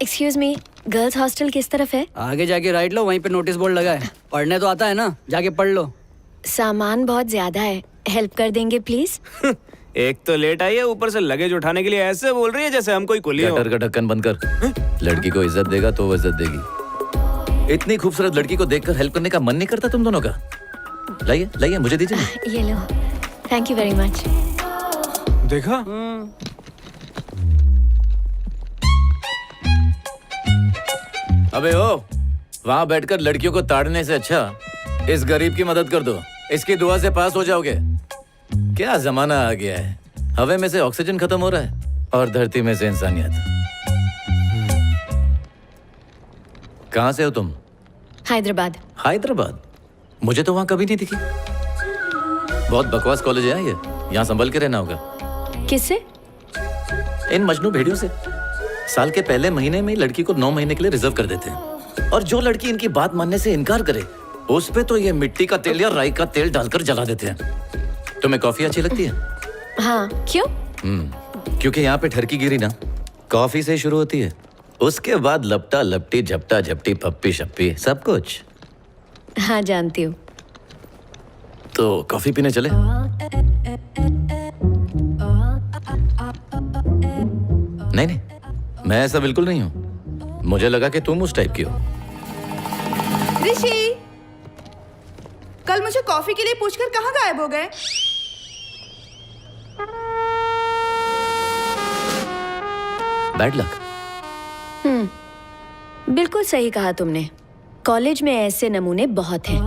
Excuse me, girls hostel किस तरफ है? आगे जाके राइट लो, वहीं पे नोटिस बोर्ड लगा है। पढ़ने तो आता है ना, जाके पढ़ लो। सामान बहुत ज्यादा है, हेल्प कर देंगे प्लीज? एक तो लेट आई है, ऊपर से लगेज उठाने के लिए ऐसे बोल रही है जैसे हम कोई कुली हो। गटर का ढक्कन बंद कर। लड़की को इज्जत देगा तो वो इज्जत देगी। इतनी खूबसूरत लड़की को देखकर हेल्प करने का मन नहीं करता तुम दोनों का? लाइए लाइए, मुझे दीजिए। ये लो, थैंक यू वेरी मच। देखा? अबे ओ, वहाँ बैठकर लड़कियों को ताड़ने से अच्छा इस गरीब की मदद कर दो। इसकी दुआ से पास हो जाओगे। क्या जमाना आ गया है, हवा में से ऑक्सीजन खत्म हो रहा है और धरती में से इंसानियत। कहाँ से हो तुम? हैदराबाद। हैदराबाद? मुझे तो वहाँ कभी नहीं दिखी। बहुत बकवास कॉलेज है ये, यहाँ संभल के रहना होगा। किससे? इन मजनू भेड़ियों से। साल के पहले महीने में लड़की को 9 महीने के लिए रिजर्व कर देते हैं, और जो लड़की इनकी बात मानने से इनकार करे उस पे तो ये मिट्टी का तेल या राई का तेल डालकर जला देते हैं। तुम्हें कॉफी अच्छी लगती है? हाँ, क्यों? क्योंकि यहाँ पे ठरकी गिरी ना कॉफी से शुरू होती है, उसके बाद लपटा लपटी झपटा झपटी पप्पी शप्पी सब कुछ। हाँ, जानती हूँ। तो कॉफी पीने चले? नहीं नहीं, मैं ऐसा बिल्कुल नहीं हूँ। मुझे लगा कि तुम उस टाइप की हो। ऋषि, कल मुझे कॉफी के लिए पूछकर कहाँ गायब हो गए? Bad luck. बिल्कुल सही कहा तुमने। कॉलेज में ऐसे नमूने बहुत हैं।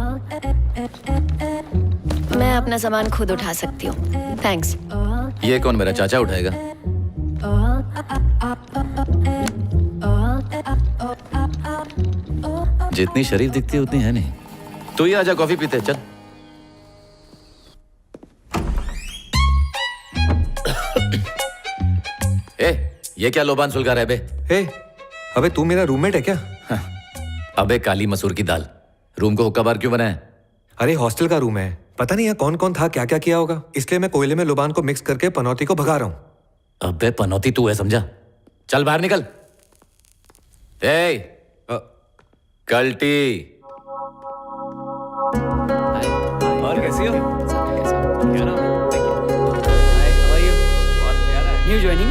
मैं अपना सामान खुद उठा सकती हूँ, थैंक्स। ये कौन, मेरा चाचा उठाएगा? जितनी शरीफ दिखती है उतनी है नहीं। तू ही आजा, कॉफी पीते चल। ये क्या लोबान सुलगा रहा है बे? अबे तू मेरा रूममेट है क्या? अबे काली मसूर की दाल, रूम को हुक्का बार क्यों बनाया? अरे हॉस्टल का रूम है, पता नहीं यहाँ कौन कौन था, क्या क्या किया होगा, इसलिए मैं कोयले में लोबान को मिक्स करके पनौती को भगा रहा हूँ। अबे पनौती तू है समझा? चल बाहर निकल। कल्टी। और कैसी हो? New joining.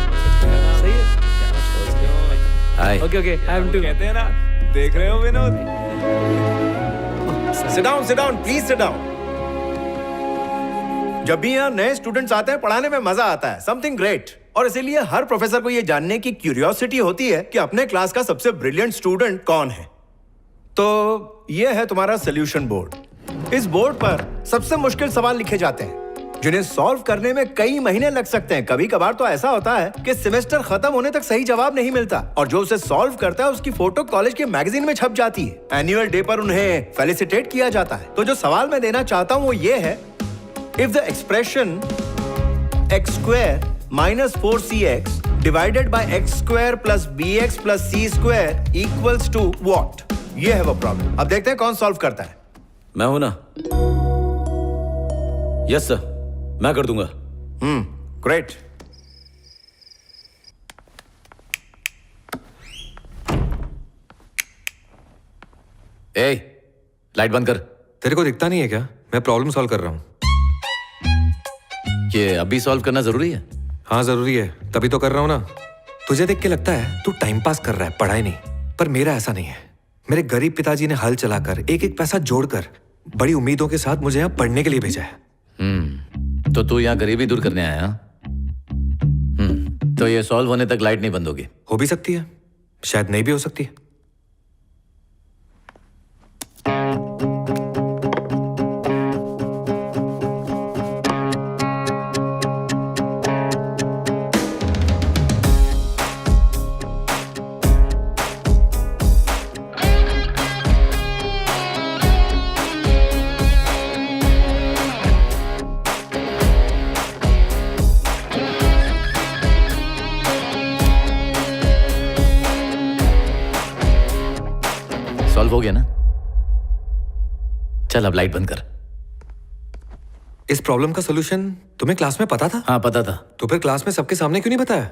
सही है। Hi. Okay okay, I am too. कहते हैं ना, देख रहे हो Vinod? Sit down please sit down. जब भी यहाँ नए स्टूडेंट्स आते हैं पढ़ाने में मजा आता है, समथिंग ग्रेट। और इसीलिए हर प्रोफेसर को ये जानने की क्यूरियोसिटी होती है कि अपने क्लास का सबसे ब्रिलियंट स्टूडेंट कौन है। तो ये है तुम्हारा सॉल्यूशन बोर्ड। इस बोर्ड पर सबसे मुश्किल सवाल लिखे जाते हैं जिन्हें सॉल्व करने में कई महीने लग सकते हैं। कभी कभार तो ऐसा होता है कि सेमेस्टर खत्म होने तक सही जवाब नहीं मिलता, और जो उसे सॉल्व करता है उसकी फोटो कॉलेज के मैगजीन में छप जाती है। एनुअल डे पर उन्हें फेलिसिटेट किया जाता है। तो जो सवाल मैं देना चाहता हूं वो ये है, if the expression x² - 4cx divided by x² + bx + c² equals to what? ये है वो प्रॉब्लम। अब देखते हैं कौन सॉल्व करता है। मैं हूं ना? यस सर, मैं कर दूंगा। ग्रेट। लाइट बंद कर। तेरे को दिखता नहीं है क्या? मैं प्रॉब्लम सॉल्व कर रहा हूँ। ये अभी सॉल्व करना जरूरी है? हाँ जरूरी है, तभी तो कर रहा हूँ ना। तुझे देख के लगता है तू टाइम पास कर रहा है, पढ़ाई नहीं, पर मेरा ऐसा नहीं है। मेरे गरीब पिताजी ने हल चलाकर एक एक पैसा जोड़कर बड़ी उम्मीदों के साथ मुझे यहाँ पढ़ने के लिए भेजा है। तो तू यहाँ गरीबी दूर करने आया? तो ये सॉल्व होने तक लाइट नहीं बंद होगी? हो भी सकती है, शायद नहीं भी हो सकती है। सॉल्व हो गया ना? चल अब लाइट बंद कर। इस प्रॉब्लम का सॉल्यूशन तुम्हें क्लास में पता था? हाँ पता था। तो फिर क्लास में सबके सामने क्यों नहीं बताया?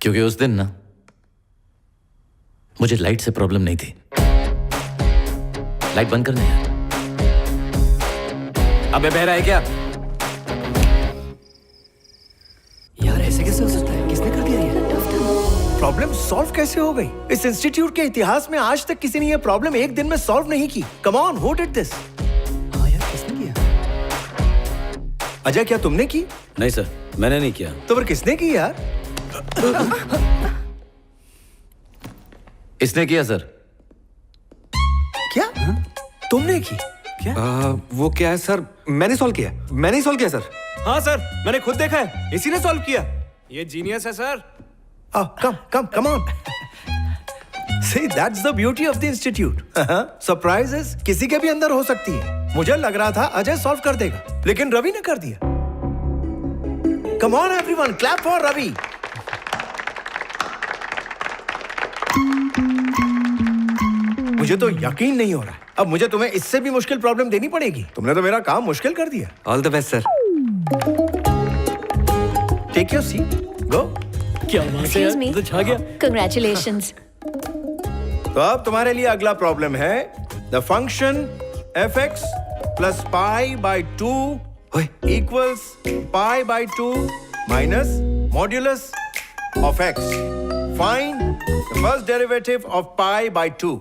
क्योंकि उस दिन ना मुझे लाइट से प्रॉब्लम नहीं थी। लाइट बंद करना यार। अबे बहरा है क्या? यार ऐसे कैसे हो सकता है? किसने कर दिया ये? प्रॉब्लम सॉल्व कैसे हो गई? इस इंस्टीट्यूट के इतिहास में आज तक किसी ने ये प्रॉब्लम एक दिन में सॉल्व नहीं की। Come on, who did this? हाँ यार, किसने किया? अजय, क्या तुमने की? नहीं सर, मैंने नहीं किया। तो फिर किसने की यार? इसने किया सर। क्या? तुमने की? वो क्या है सर, मैंने सॉल्व किया, मैंने ही सॉल्व किया सर। हाँ सर, मैंने खुद देखा है, इसी ने सॉल्व किया। ये जीनियस है sir. Come on. See, that's the beauty of the institute. Surprises किसी के भी अंदर हो सकती है। मुझे लग रहा था अजय सॉल्व कर देगा, लेकिन रवि ने कर दिया। Come on everyone, clap for Ravi. मुझे तो यकीन नहीं हो रहा है। अब मुझे तुम्हें इससे भी मुश्किल प्रॉब्लम देनी पड़ेगी। तुमने तो मेरा काम मुश्किल कर दिया। All the best sir. Take your seat, go. क्या बात है Excuse me. यार, तो छा गया। Congratulations. तो अब तुम्हारे लिए अगला प्रॉब्लम है the function fx plus pi by 2 ओए, equals pi by 2 minus modulus of x। Find the first derivative of pi by 2।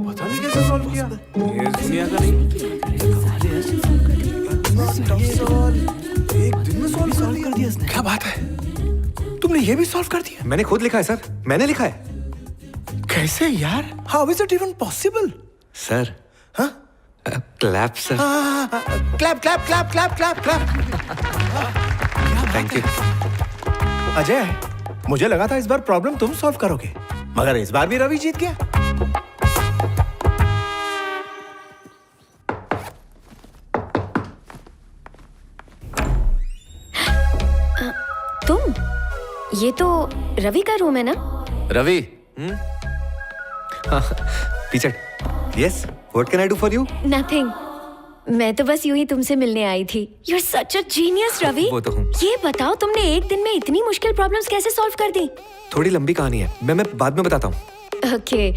पता नहीं कैसे सॉल्व किया। ये दुनिया का नहीं। एक दिन में सॉल्व कर दिया इसने। क्या बात है, तुमने ये भी सॉल्व कर दिया? मैंने खुद लिखा है सर, मैंने लिखा है कैसे यार? How is it even possible? Sir. हाँ? Clap sir. Clap clap clap clap clap clap. Thank you. Ajay, मुझे लगा था इस बार प्रॉब्लम तुम सॉल्व करोगे, मगर इस बार भी रवि जीत गया। तुम? ये तो रवि का रूम है ना? Ravi, teacher, yes, what can I do for you? Nothing. मैं तो बस यूं ही तुमसे मिलने आई थी। You're such a genius, Ravi. वो तो हूँ। ये बताओ, तुमने एक दिन में इतनी मुश्किल प्रॉब्लम्स कैसे सॉल्व कर दी? थोड़ी लंबी कहानी है, मैं बाद में बताता हूँ। ओके,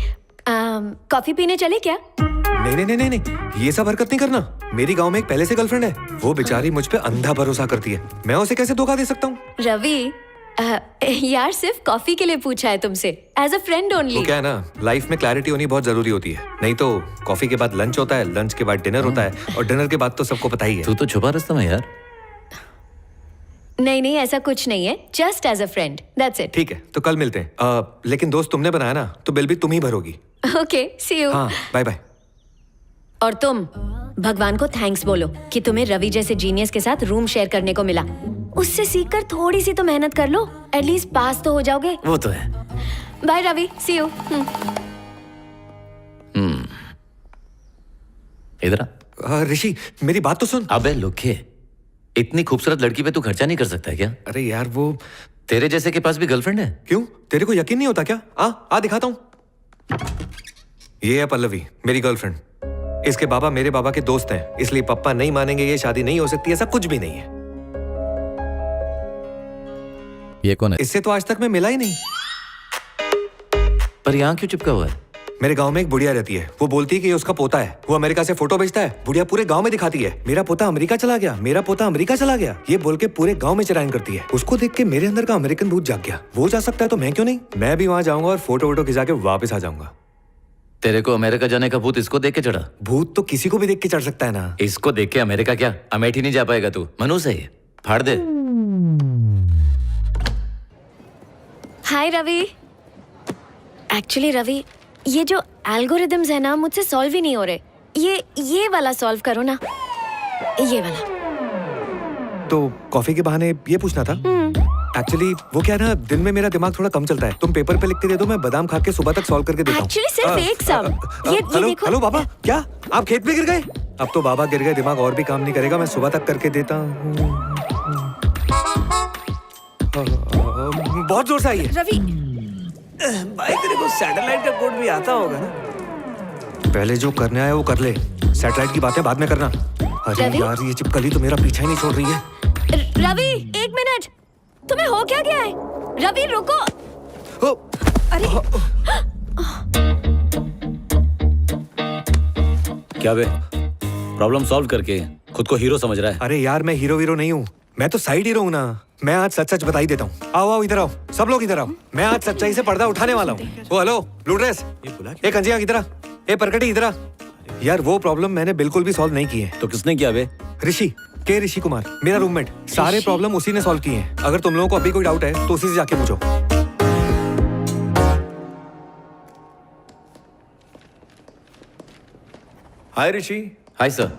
कॉफी पीने चले क्या? नहीं नहीं नहीं नहीं नहीं, ये सब हरकत नहीं करना। मेरी गांव में एक पहले से गर्लफ्रेंड है, वो बेचारी मुझ पे अंधा भरोसा करती है, मैं उसे कैसे धोखा दे सकता हूँ? रवि, यार सिर्फ कॉफी के लिए पूछा है तुमसे, एज अ फ्रेंड वो ओनली। क्या है ना, लाइफ में क्लैरिटी होनी बहुत जरूरी होती है, नहीं तो कॉफी के बाद लंच होता है, लंच के बाद डिनर होता है, और डिनर के बाद तो सबको पता ही है। तू तो छुपा रास्ता में यार। नहीं नहीं, ऐसा कुछ नहीं है, just as a friend, that's it. ठीक है, तो कल मिलते हैं। लेकिन दोस्त तुमने बनाया ना, तो बिल भी तुम ही भरोगी। Okay, see you. हाँ, बाय बाय। और तुम भगवान को थैंक्स बोलो कि तुम्हें रवि जैसे जीनियस के साथ रूम शेयर करने को मिला। उससे सीखकर थोड़ी सी तो मेहनत कर लो, एटलीस्ट पास तो हो जाओगे। वो तो है। Bye Ravi, see you. इधर आ। ऋषि, मेरी बात तो सुन। अबे लुखे, इतनी खूबसूरत लड़की पे तू खर्चा नहीं कर सकता क्या? अरे यार, वो तेरे जैसे के पास भी गर्लफ्रेंड है? क्यों, तेरे को यकीन नहीं होता क्या? आ दिखाता हूँ। ये है पल्लवी, मेरी गर्लफ्रेंड। इसके बाबा मेरे बाबा के दोस्त हैं, इसलिए पापा नहीं मानेंगे, ये शादी नहीं हो सकती, ऐसा कुछ भी नहीं है। ये कौन है? इससे तो आज तक मैं मिला ही नहीं। पर यहाँ क्यों चिपका हुआ है? मेरे गांव में एक बुढ़िया रहती है, वो बोलती है कि ये उसका पोता है। वो अमेरिका से फोटो भेजता है, बुढ़िया पूरे गांव में दिखाती है, मेरा पोता अमेरिका चला गया, मेरा पोता अमेरिका चला गया, ये बोल के पूरे गांव में चिरायन करती है। उसको देख के मेरे अंदर का अमेरिकन भूत जाग गया। वो जा सकता है तो मैं क्यों नहीं? मैं भी वहां जाऊंगा और फोटो वोटो खिंचा के वापस आ जाऊंगा। तेरे को अमेरिका जाने का भूत इसको देख के चढ़ा? भूत तो किसी को भी देख के चढ़ सकता है ना। इसको देख के अमेरिका क्या, अमेठी नहीं जा पाएगा तू। मनु से ये फाड़ दे। हाय रवि। एक्चुअली रवि, ये जो एल्गोरिदम्स है ना, मुझसे सॉल्व ही नहीं हो रहे। ये वाला सॉल्व करो ना, ये वाला। तो कॉफी के बहाने ये पूछना था। एक्चुअली वो क्या है ना, दिन में मेरा दिमाग थोड़ा कम चलता है। तुम पेपर पे लिख के दे दो, मैं बादाम खा के सुबह तक सॉल्व करके देता हूँ। एक्चुअली सिर्फ एक सम। ये देखो। हेलो बाबा, क्या आप खेत में गिर गए? अब तो बाबा गिर गए, दिमाग और भी काम नहीं करेगा, मैं सुबह तक करके देता हूँ। बहुत जोर से आई है। रवि, भाई तेरे को सैटेलाइट का कोड भी आता होगा ना? पहले जो करने आया वो कर ले, सैटेलाइट की बातें बाद में करना। अरे रवि? यार ये चिपकली तो मेरा पीछा ही नहीं छोड़ रही है। रवि, एक मिनट, तुम्हें हो क्या गया है? रवि रुको। ओ, क्या बे, प्रॉब्लम सॉल्व करके खुद को हीरो समझ रहा है? अरे यार मैं हीरो वीरो नहीं हूँ, मैं तो साइड हीरो हूँ ना। मैं आज सच सच बता ही देता हूँ। आओ आओ इधर आओ, सब लोग इधर आओ। मैं आज सच्चाई से पर्दा उठाने वाला हूँ। ओ हेलो ब्लू ड्रेस, ए कंजिया इधर आ, ए परकटी इधर आ। यार वो प्रॉब्लम मैंने बिल्कुल भी सॉल्व नहीं की है। तो किसने किया बे? ऋषि ऋषि कुमार, मेरा रूममेट, सारे प्रॉब्लम उसी ने सॉल्व किए हैं। अगर तुम लोगों को अभी कोई डाउट है तो उसी से जाके पूछो। हाय ऋषि। Hi sir.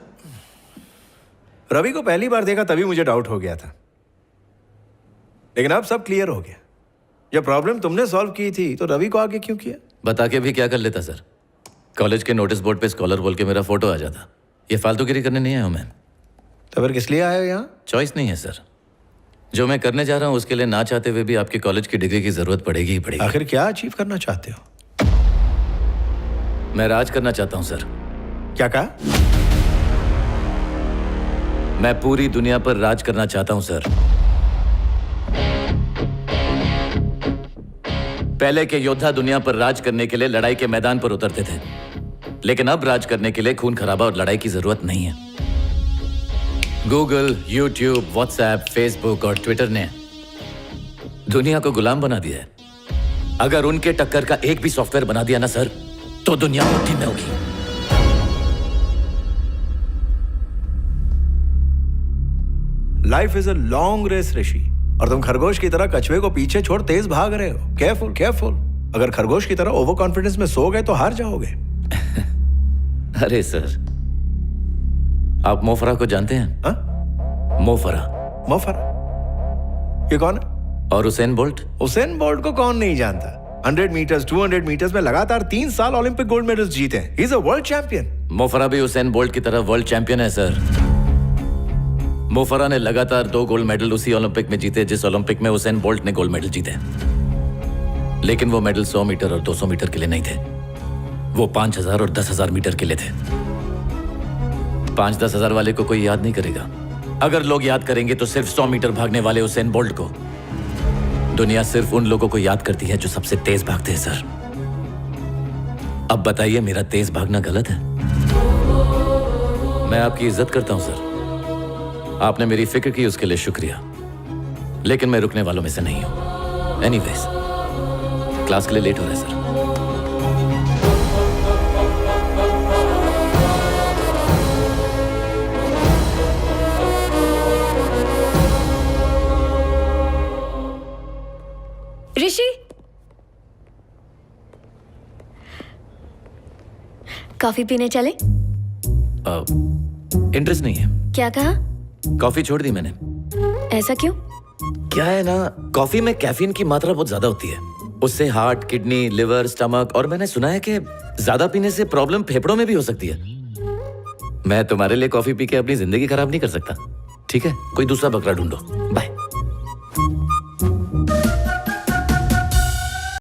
रवि को पहली बार देखा तभी मुझे डाउट हो गया था, लेकिन अब सब क्लियर हो गया। जब प्रॉब्लम तुमने सॉल्व की थी तो रवि को आगे क्यों किया? बता के भी क्या कर लेता सर। कॉलेज के नोटिस बोर्ड पे स्कॉलर बोल के मेरा फोटो आ जाता। ये फालतूगिरी करने नहीं आया हूं मैं। तो फिर किस लिए आए हो यहाँ? चॉइस नहीं है सर। जो मैं करने जा रहा हूँ उसके लिए ना चाहते हुए भी आपके कॉलेज की डिग्री की जरूरत पड़ेगी ही पड़ेगी। आखिर क्या अचीव करना चाहते हो? मैं राज करना चाहता हूँ सर। क्या कहा? मैं पूरी दुनिया पर राज करना चाहता हूं सर। पहले के योद्धा दुनिया पर राज करने के लिए लड़ाई के मैदान पर उतरते थे, लेकिन अब राज करने के लिए खून खराबा और लड़ाई की जरूरत नहीं है। गूगल, यूट्यूब, व्हाट्सएप, फेसबुक और ट्विटर ने दुनिया को गुलाम बना दिया है। अगर उनके टक्कर का एक भी सॉफ्टवेयर बना दिया ना सर, तो दुनिया मुट्ठी में होगी। Life is a long race Rishi, और तुम खरगोश की तरह कछुए को पीछे छोड़ तेज भाग रहे हो। Careful careful. अगर खरगोश की तरह ओवर कॉन्फिडेंस में सो गए तो हार जाओगे। अरे सर, आप मोफरा को जानते हैं? हाँ? मोफरा मोफरा? ये कौन है? और उसेन बोल्ट? उसेन बोल्ट को कौन नहीं जानता? 100 मीटर्स, 200 मीटर्स में लगातार 3 साल ओलंपिक गोल्ड मेडल्स जीते हैं। He is a world champion. Mo Farah भी उसेन बोल्ट की तरह वर्ल्ड चैंपियन है सर। मोफरा ने लगातार 2 गोल्ड मेडल उसी ओलंपिक में जीते जिस ओलंपिक में उसेन बोल्ट ने गोल्ड मेडल जीते। लेकिन वो मेडल 100 मीटर और 200 मीटर के लिए नहीं थे, वो 5000 और 10,000 मीटर के लिए थे। 5-10 हजार वाले को कोई याद नहीं करेगा। अगर लोग याद करेंगे तो सिर्फ 100 मीटर भागने वाले उसेन बोल्ट को। दुनिया सिर्फ उन लोगों को याद करती है जो सबसे तेज भागते हैं सर। अब बताइए, मेरा तेज भागना गलत है? मैं आपकी इज्जत करता हूं सर, आपने मेरी फिक्र की उसके लिए शुक्रिया, लेकिन मैं रुकने वालों में से नहीं हूं। एनीवेज, क्लास के लिए लेट हो रहा है सर। ऋषि, कॉफी पीने चले? इंटरेस्ट नहीं है। क्या कहा? कॉफी छोड़ दी मैंने। ऐसा क्यों? क्या है ना, कॉफी में कैफीन की मात्रा बहुत ज्यादा होती है। उससे हार्ट, किडनी, लिवर, स्टमक, और मैंने सुना है कि ज्यादा पीने से प्रॉब्लम फेफड़ों में भी हो सकती है। मैं तुम्हारे लिए कॉफी पी के अपनी जिंदगी खराब नहीं कर सकता। ठीक है, कोई दूसरा बकरा ढूंढो। बाय।